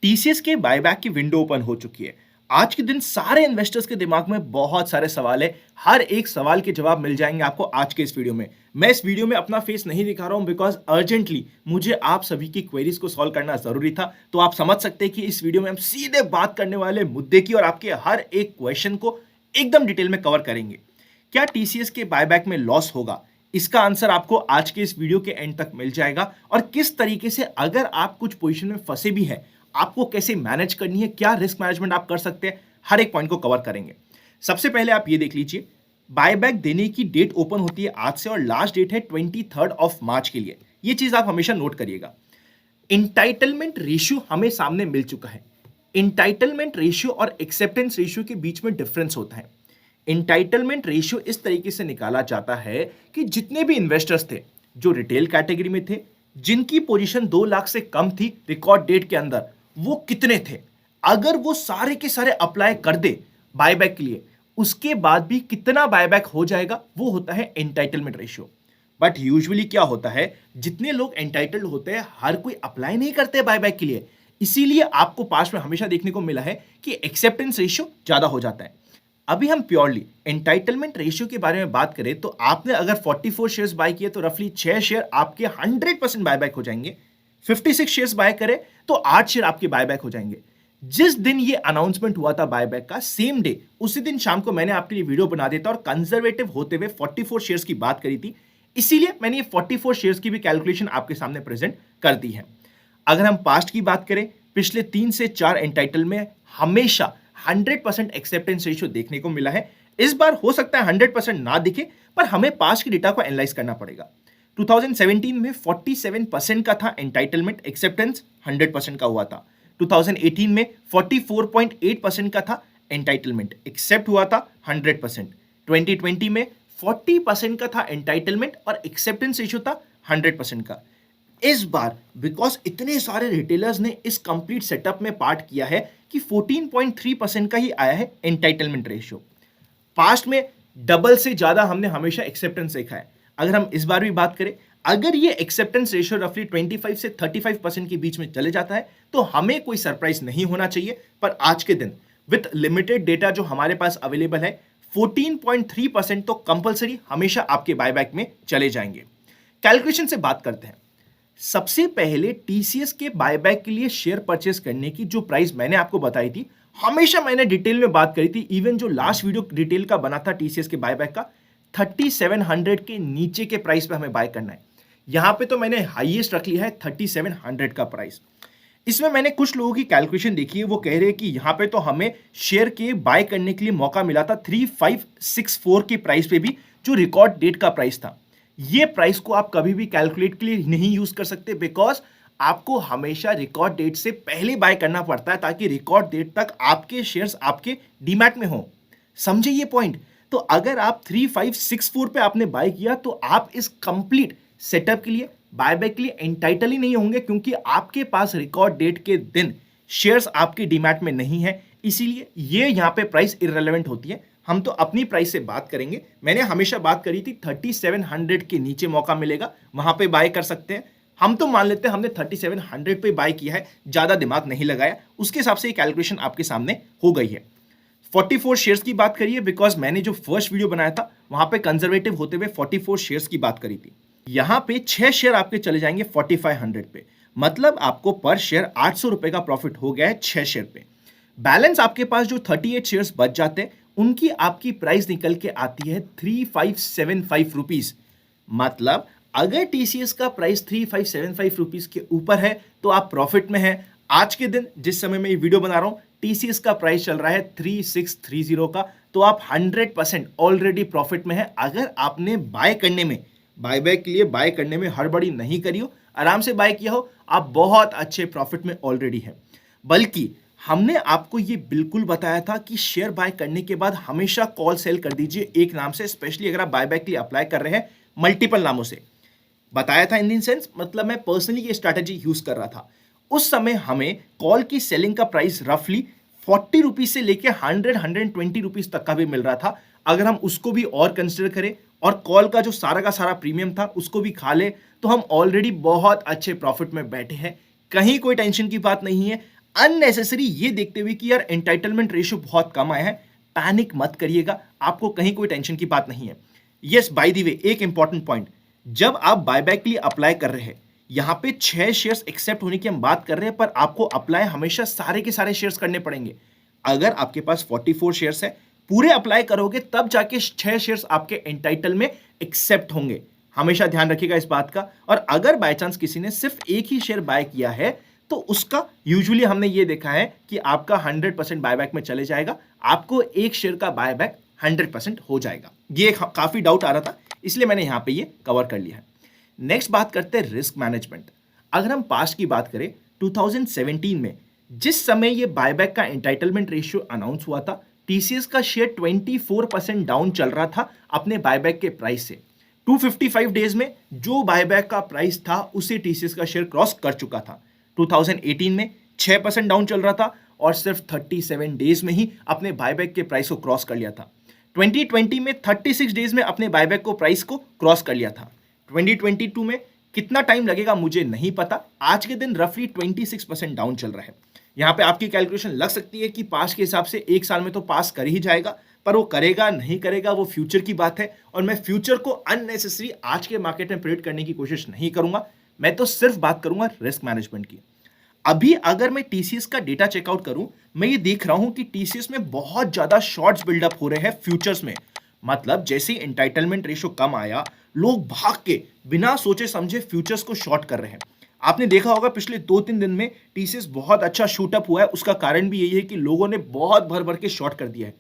TCS के buyback की window open हो चुकी है। आज के दिन सारे इन्वेस्टर्स के दिमाग में बहुत सारे सवाल है। हर एक सवाल के जवाब मिल जाएंगे आपको आज के इस वीडियो में। मैं इस वीडियो में अपना फेस नहीं दिखा रहा हूं बिकॉज अर्जेंटली मुझे आप सभी की क्वेरीज को सॉल्व करना जरूरी था। तो आप समझ सकते हैं कि इस वीडियो में हम सीधे बात करने वाले मुद्दे की और आपके हर एक क्वेश्चन को एकदम डिटेल में कवर करेंगे। क्या टीसीएस के बायबैक में लॉस होगा? इसका आंसर आपको आज के इस वीडियो के एंड तक मिल जाएगा। और किस तरीके से अगर आप कुछ पोजीशन में फंसे भी हैं, आपको कैसे मैनेज करनी है, क्या रिस्क मैनेजमेंट आप कर सकते हैं, हर एक पॉइंट को कवर करेंगे। सबसे पहले आप ये देख लीजिए, बायबैक देने की डेट ओपन होती है आज से और लास्ट डेट है 23 ऑफ मार्च के लिए। ये चीज आप हमेशा नोट करिएगा। इंटाइटलमेंट रेशियो हमें सामने मिल चुका है। इंटाइटलमेंट रेशियो और एक्सेप्टेंस रेशियो के बीच में डिफरेंस होता है। इंटाइटलमेंट रेशियो इस तरीके से निकाला जाता है कि जितने भी इन्वेस्टर्स थे जो रिटेल कैटेगरी में थे, जिनकी पोजीशन 2 लाख से कम थी रिकॉर्ड डेट के अंदर, वो कितने थे, अगर वो सारे के सारे अप्लाई कर दे बायबैक के लिए, उसके बाद भी कितना बायबैक हो जाएगा, वो होता है एंटाइटलमेंट रेशियो। बट यूजुअली क्या होता है, जितने लोग एंटाइटल्ड होते हैं हर कोई अप्लाई नहीं करते बायबैक के लिए। इसीलिए आपको पास्ट में हमेशा देखने को मिला है कि एक्सेप्टेंस रेशियो ज्यादा हो जाता है। अभी हम प्योरली एंटाइटलमेंट रेशियो के बारे में बात करें तो आपने अगर 44 शेयर्स बाय किए तो रफली 6 शेयर आपके 100% बायबैक हो जाएंगे। 56 शेयर्स बाय करें तो 8 शेयर आपके बायबैक हो जाएंगे। जिस दिन ये अनाउंसमेंट हुआ था बायबैक का, सेम डे उसी दिन शाम को मैंने आपके लिए वीडियो बना दिया था और कंजर्वेटिव होते हुए 44 शेयर्स की बात करी थी। इसीलिए मैंने ये 44 शेयर्स की भी कैलकुलेशन आपके सामने प्रेजेंट कर दी है। अगर हम पास्ट की बात करें, पिछले 3 से 4 एंटाइटल में हमेशा 100% एक्सेप्टेंस रेशियो देखने को मिला है। इस बार हो सकता है 100% ना दिखे, पर हमें पास्ट की डेटा को एनालाइज करना पड़ेगा। 2017 में 47% का था एंटाइटलमेंट, एक्सेप्टेंस 100% का हुआ था। 2018 में 44.8% का था एंटाइटलमेंट, एक्सेप्ट हुआ था 100%। 2020 में 40% का था एंटाइटलमेंट और एक्सेप्टेंस रेशियो था 100% का। इस बार बिकॉज इतने सारे रिटेलर्स ने इस कंप्लीट सेटअप में पार्ट किया है कि 14.3% का ही आया है एंटाइटलमेंट रेशियो। पास्ट में डबल से ज्यादा हमने हमेशा एक्सेप्टेंस देखा है। अगर हम इस बार भी बात करें, अगर ये एक्सेप्टेंस रेशियो रफली 25 से 35% के बीच में चले जाता है तो हमें कोई सरप्राइज नहीं होना चाहिए। पर आज के दिन विथ लिमिटेड डेटा जो हमारे पास अवेलेबल है, 14.3% तो कंपलसरी हमेशा आपके बायबैक में चले जाएंगे। कैलकुलेशन से बात करते हैं। सबसे पहले टीसीएस के बायबैक के लिए शेयर परचेस करने की जो प्राइस मैंने आपको बताई थी, हमेशा मैंने डिटेल में बात करी थी। इवन जो लास्ट वीडियो डिटेल का बना था टीसीएस के बायबैक का, 3700 के नीचे के प्राइस पे हमें बाय करना है। यहां पे तो मैंने हाईएस्ट रख लिया है 3700 का प्राइस। इसमें मैंने कुछ लोगों की कैलकुलेशन देखी है, वो कह रहे हैं कि यहां पे तो हमें शेयर के बाय करने के लिए मौका मिला था 3564 की प्राइस पे भी, जो रिकॉर्ड डेट का प्राइस था। ये प्राइस को आप कभी भी कैलकुलेट के लिए नहीं यूज कर सकते बिकॉज आपको हमेशा रिकॉर्ड डेट से पहले बाय करना पड़ता है ताकि रिकॉर्ड डेट तक आपके शेयर्स आपके डीमैट में हो। समझे ये पॉइंट? तो अगर आप 3564 पे आपने बाय किया तो आप इस कंप्लीट सेटअप के लिए, बायबैक के लिए एंटाइटल ही नहीं होंगे, क्योंकि आपके पास रिकॉर्ड डेट के दिन शेयर्स आपके डीमैट में नहीं है। इसीलिए ये यहां पे प्राइस इररिलेवेंट होती है। हम तो अपनी प्राइस से बात करेंगे। मैंने हमेशा बात करी थी 3700 के नीचे मौका मिलेगा, वहां पे बाय कर सकते हैं। हम तो मान लेते हैं हमने 3700 पे बाय किया है, ज्यादा दिमाग नहीं लगाया, उसके हिसाब से ये कैलकुलेशन आपके सामने हो गई है। 44 शेयर्स की बात करिए बिकॉज मैंने जो फर्स्ट वीडियो बनाया था वहां पे कंजर्वेटिव होते हुए 44 शेयर्स की बात करी थी। यहां पे 6 शेयर आपके चले जाएंगे 4500 पे, मतलब आपको पर शेयर 800 रुपए का प्रॉफिट हो गया है 6 शेयर पे। बैलेंस आपके पास जो 38 शेयर्स बच जाते हैं, उनकी आपकी प्राइस निकल के आती है 3575 रुपीज। मतलब अगर टीसीएस का प्राइस 3575 रुपीज के ऊपर है तो आप प्रॉफिट में हैं। आज के दिन जिस समय मैं ये वीडियो बना रहा हूं, टीसीएस का प्राइस चल रहा है 3630 का, तो आप 100% ऑलरेडी प्रॉफिट में है। अगर आपने बाय करने में, बायबैक के लिए बाय करने में हड़बड़ी नहीं करी हो, आराम से बाय किया हो, आप बहुत अच्छे प्रॉफिट में ऑलरेडी है। बल्कि हमने आपको ये बिल्कुल बताया था कि शेयर बाय करने के बाद हमेशा कॉल सेल कर दीजिए एक नाम से, स्पेशली अगर आप बायबैक के लिए अप्लाई कर रहे हैं मल्टीपल नामों से। बताया था इन द सेंस, मतलब मैं पर्सनली ये स्ट्रैटेजी यूज कर रहा था। उस समय हमें कॉल की सेलिंग का प्राइस रफली 40 रुपीज से लेके 120 रुपीज तक का भी मिल रहा था। अगर हम उसको भी और कंसिडर करें और कॉल का जो सारा का सारा प्रीमियम था उसको भी खा ले, तो हम ऑलरेडी बहुत अच्छे प्रॉफिट में बैठे हैं। कहीं कोई टेंशन की बात नहीं है। अननेसेसरी ये देखते हुए कि यार एंटाइटलमेंट रेशियो बहुत कम आया है, पैनिक मत करिएगा, आपको कहीं कोई टेंशन की बात नहीं है। यस, बाय द वे एक इंपॉर्टेंट पॉइंट, जब आप बायबैक के लिए अप्लाई कर रहे हैं, यहां पे 6 शेयर्स एक्सेप्ट होने की हम बात कर रहे हैं, पर आपको अप्लाई हमेशा सारे के सारे शेयर्स करने पड़ेंगे। अगर आपके पास 44 शेयर्स है, पूरे अप्लाई करोगे तब जाके 6 शेयर्स आपके एंटाइटल में एक्सेप्ट होंगे। हमेशा ध्यान रखिएगा इस बात का। और अगर बाय चांस किसी ने सिर्फ एक ही शेयर बाय किया है, तो उसका यूजुअली हमने ये देखा है कि आपका 100% बायबैक में चले जाएगा, आपको एक शेयर का बायबैक 100% हो जाएगा। ये काफी डाउट आ रहा था, इसलिए मैंने यहां पे ये कवर कर लिया है। नेक्स्ट बात करते हैं रिस्क मैनेजमेंट। अगर हम पास्ट की बात करें, 2017 में जिस समय ये बायबैक का एंटाइटलमेंट रेशियो अनाउंस हुआ था, टीसीएस का शेयर 24% डाउन चल रहा था अपने बायबैक के प्राइस से। 255 डेज में जो बायबैक का प्राइस था उसे टीसीएस का शेयर क्रॉस कर चुका था। 2018 में 6% डाउन चल रहा था और सिर्फ 37 डेज में ही अपने बायबैक के प्राइस को क्रॉस कर लिया था। 2020 में 36 डेज में अपने बायबैक को प्राइस को क्रॉस कर लिया था। 2022 में कितना टाइम लगेगा मुझे नहीं पता, आज के दिन रफली 26% डाउन चल रहा है। यहां पे आपकी कैलकुलेशन लग सकती है कि पास के हिसाब से एक साल में तो पास कर ही जाएगा, पर वो करेगा नहीं करेगा वो फ्यूचर की बात है, और मैं फ्यूचर को अननेसेसरी आज के मार्केट में प्रेडिक्ट करने की कोशिश नहीं करूंगा। मैं तो सिर्फ बात करूंगा रिस्क मैनेजमेंट की। अभी अगर मैं टीसीएस का डेटा चेकआउट करूं, मैं ये देख रहा हूं कि टीसीएस में बहुत ज्यादा शॉर्ट्स बिल्डअप हो रहे हैं फ्यूचर्स में। मतलब जैसे ही एंटाइटलमेंट रेशियो कम आया, लोग भाग के बिना सोचे समझे फ्यूचर्स को शॉर्ट कर रहे हैं। आपने देखा होगा पिछले 2-3 दिन में टीसीएस बहुत अच्छा शूटअप हुआ है, उसका कारण भी यही है कि लोगों ने बहुत भर भर के शॉर्ट कर दिया है।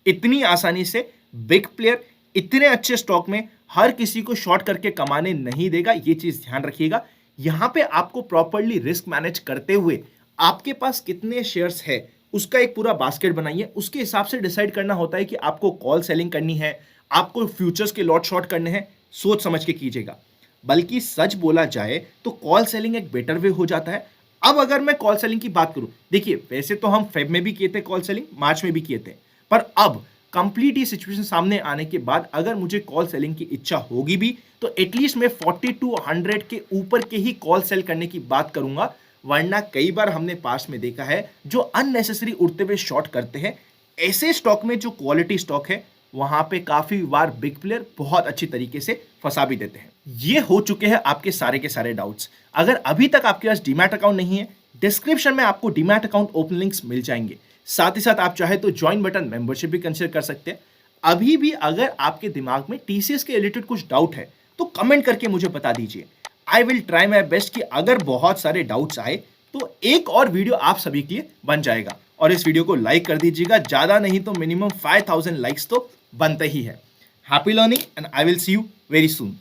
इतनी आसानी से बिग प्लेयर इतने अच्छे स्टॉक में हर किसी को शॉर्ट करके कमाने नहीं देगा, ये चीज ध्यान रखिएगा। यहां पे आपको प्रॉपर्ली रिस्क मैनेज करते हुए आपके पास कितने शेयर्स है उसका एक पूरा बास्केट बनाइए, उसके हिसाब से डिसाइड करना होता है कि आपको कॉल सेलिंग करनी है, आपको फ्यूचर्स के लॉट शॉर्ट करने हैं, सोच समझ के कीजिएगा। बल्कि सच बोला जाए तो कॉल सेलिंग एक बेटर वे हो जाता है। अब अगर मैं कॉल सेलिंग की बात करूं, देखिए वैसे तो हम फेब में भी किए थे कॉल सेलिंग, मार्च में भी किए थे, पर अब कंप्लीट ये सिचुएशन सामने आने के बाद अगर मुझे कॉल सेलिंग की इच्छा होगी भी तो एटलीस्ट मैं 40 to 100 के ऊपर के ही कॉल सेल करने की बात करूंगा। वरना कई बार हमने पास्ट में देखा है जो अननेसेसरी उड़ते हुए शॉर्ट करते हैं, ऐसे स्टॉक में जो क्वालिटी स्टॉक है वहां पे काफी बार बिग प्लेयर बहुत अच्छी तरीके से फंसा भी देते हैं। ये हो चुके हैं आपके सारे के सारे डाउट्स। अगर अभी तक आपके पास डीमैट अकाउंट नहीं है, डिस्क्रिप्शन में आपको डीमैट अकाउंट ओपन लिंक्स मिल जाएंगे। साथ ही साथ आप चाहे तो ज्वाइन बटन मेंबरशिप भी कंसीडर कर सकते हैं। अभी भी अगर आपके दिमाग में टीसीएस के रिलेटेड कुछ डाउट है तो कमेंट करके मुझे बता दीजिए। I will try my best कि अगर बहुत सारे डाउट्स आए तो एक और वीडियो आप सभी के लिए बन जाएगा। और इस वीडियो को लाइक कर दीजिएगा, ज्यादा नहीं तो मिनिमम 5000 लाइक्स तो बनते ही है। Happy learning and I will see you very soon.